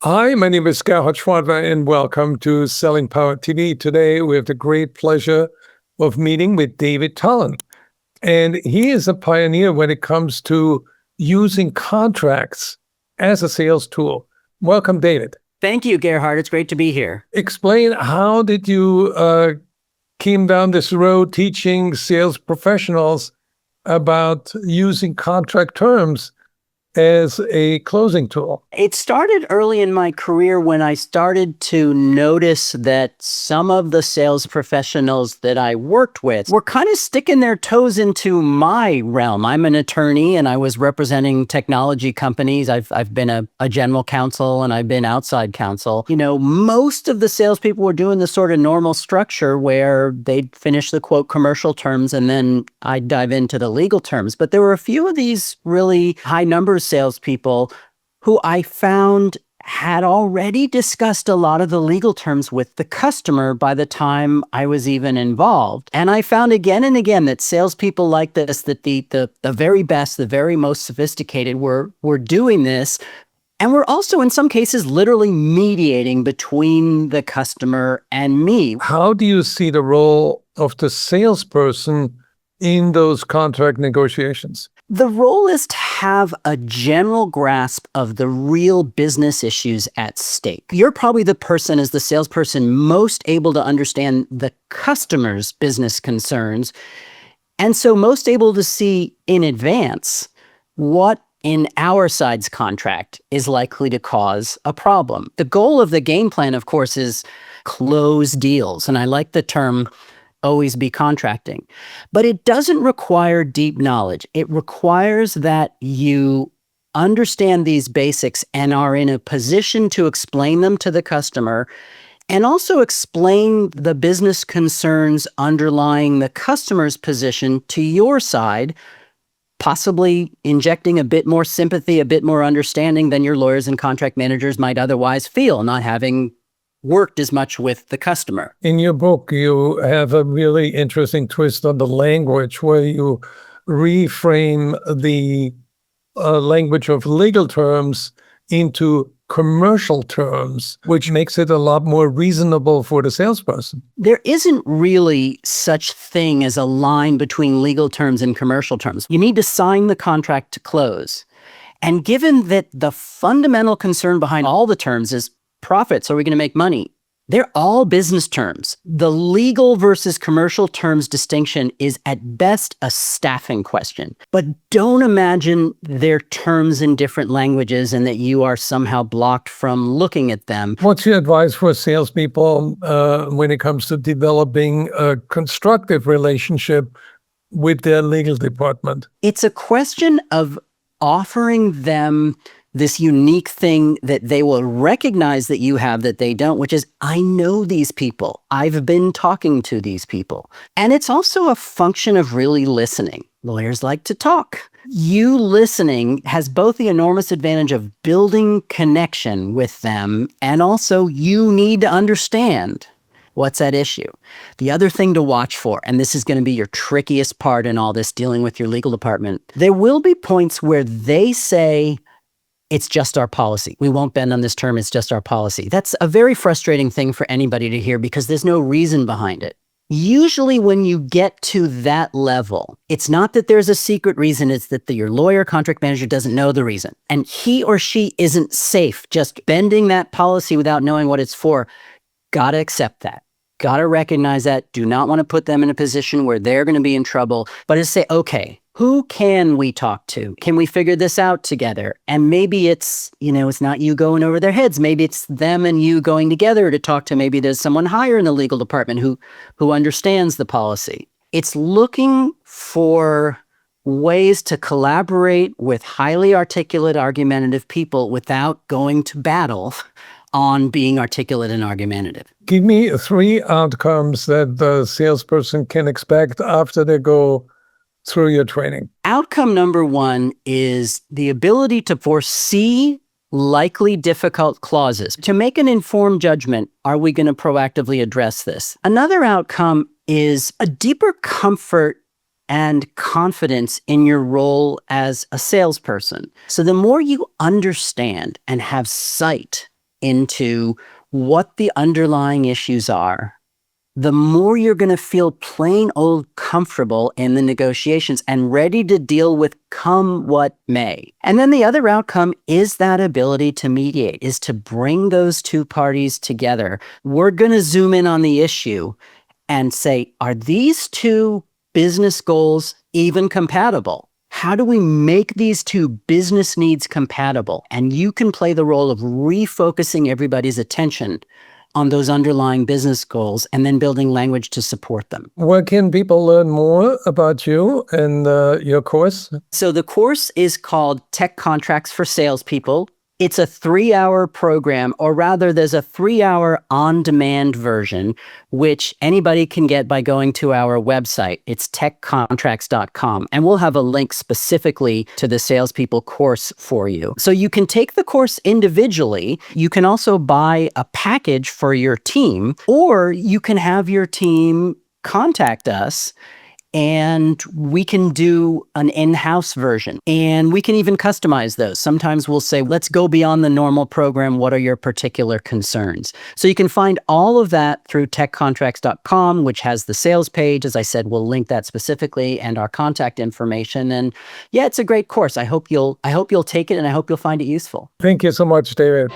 Hi, my name is Gerhard Gschwandtner, and welcome to Selling Power TV. Today, we have the great pleasure of meeting with David Tollen. And he is a pioneer when it comes to using contracts as a sales tool. Welcome, David. Thank you, Gerhard. It's great to be here. Explain, how did you came down this road teaching sales professionals about using contract terms as a closing tool? It started early in my career when I started to notice that some of the sales professionals that I worked with were kind of sticking their toes into my realm. I'm an attorney and I was representing technology companies. I've been a general counsel and I've been outside counsel. You know, most of the salespeople were doing the sort of normal structure where they'd finish the quote commercial terms and then I'd dive into the legal terms. But there were a few of these really high numbers salespeople who I found had already discussed a lot of the legal terms with the customer by the time I was even involved. And I found again and again that salespeople like this, that the very best, the very most sophisticated were doing this. And we're also, in some cases, literally mediating between the customer and me. How do you see the role of the salesperson in those contract negotiations? The role is to have a general grasp of the real business issues at stake. You're probably the person, as the salesperson, most able to understand the customer's business concerns, and so most able to see in advance what in our side's contract is likely to cause a problem. The goal of the game plan, of course, is close deals, and I like the term always be contracting. But it doesn't require deep knowledge. It requires that you understand these basics and are in a position to explain them to the customer and also explain the business concerns underlying the customer's position to your side, possibly injecting a bit more sympathy, a bit more understanding than your lawyers and contract managers might otherwise feel, not having worked as much with the customer. In your book, you have a really interesting twist on the language where you reframe the language of legal terms into commercial terms, which makes it a lot more reasonable for the salesperson. There isn't really such thing as a line between legal terms and commercial terms. You need to sign the contract to close. And given that the fundamental concern behind all the terms is profits, are we going to make money? They're all business terms. The legal versus commercial terms distinction is at best a staffing question. But don't imagine they're terms in different languages and that you are somehow blocked from looking at them. What's your advice for salespeople when it comes to developing a constructive relationship with their legal department? It's a question of offering them this unique thing that they will recognize that you have that they don't, which is, I know these people. I've been talking to these people. And it's also a function of really listening. Lawyers like to talk. You listening has both the enormous advantage of building connection with them, and also you need to understand what's at issue. The other thing to watch for, and this is going to be your trickiest part in all this, dealing with your legal department, there will be points where they say, it's just our policy. We won't bend on this term. It's just our policy. That's a very frustrating thing for anybody to hear because there's no reason behind it. Usually when you get to that level, it's not that there's a secret reason. It's that your lawyer, contract manager doesn't know the reason. And he or she isn't safe just bending that policy without knowing what it's for. Gotta accept that. Gotta recognize that. Do not want to put them in a position where they're going to be in trouble. But just say, okay, who can we talk to? Can we figure this out together? And maybe it's, it's not you going over their heads. Maybe it's them and you going together to talk to, maybe there's someone higher in the legal department who understands the policy. It's looking for ways to collaborate with highly articulate, argumentative people without going to battle on being articulate and argumentative. Give me 3 outcomes that the salesperson can expect after they go through your training. Outcome number 1 is the ability to foresee likely difficult clauses, to make an informed judgment. Are we going to proactively address this? Another outcome is a deeper comfort and confidence in your role as a salesperson. So the more you understand and have sight into what the underlying issues are, the more you're going to feel plain old comfortable in the negotiations and ready to deal with come what may. And then the other outcome is that ability to mediate, is to bring those two parties together. We're going to zoom in on the issue and say, are these two business goals even compatible? How do we make these two business needs compatible? And you can play the role of refocusing everybody's attention on those underlying business goals and then building language to support them. Where can people learn more about you and your course? So the course is called Tech Contracts for Salespeople. It's a 3-hour program, or rather there's a 3-hour on-demand version, which anybody can get by going to our website. It's techcontracts.com. And we'll have a link specifically to the Salespeople course for you. So you can take the course individually. You can also buy a package for your team, or you can have your team contact us and we can do an in-house version, and we can even customize those. Sometimes we'll say, let's go beyond the normal program. What are your particular concerns? So you can find all of that through techcontracts.com, which has the sales page. As I said, we'll link that specifically and our contact information. And yeah, it's a great course. I hope you'll take it, and I hope you'll find it useful. Thank you so much, David.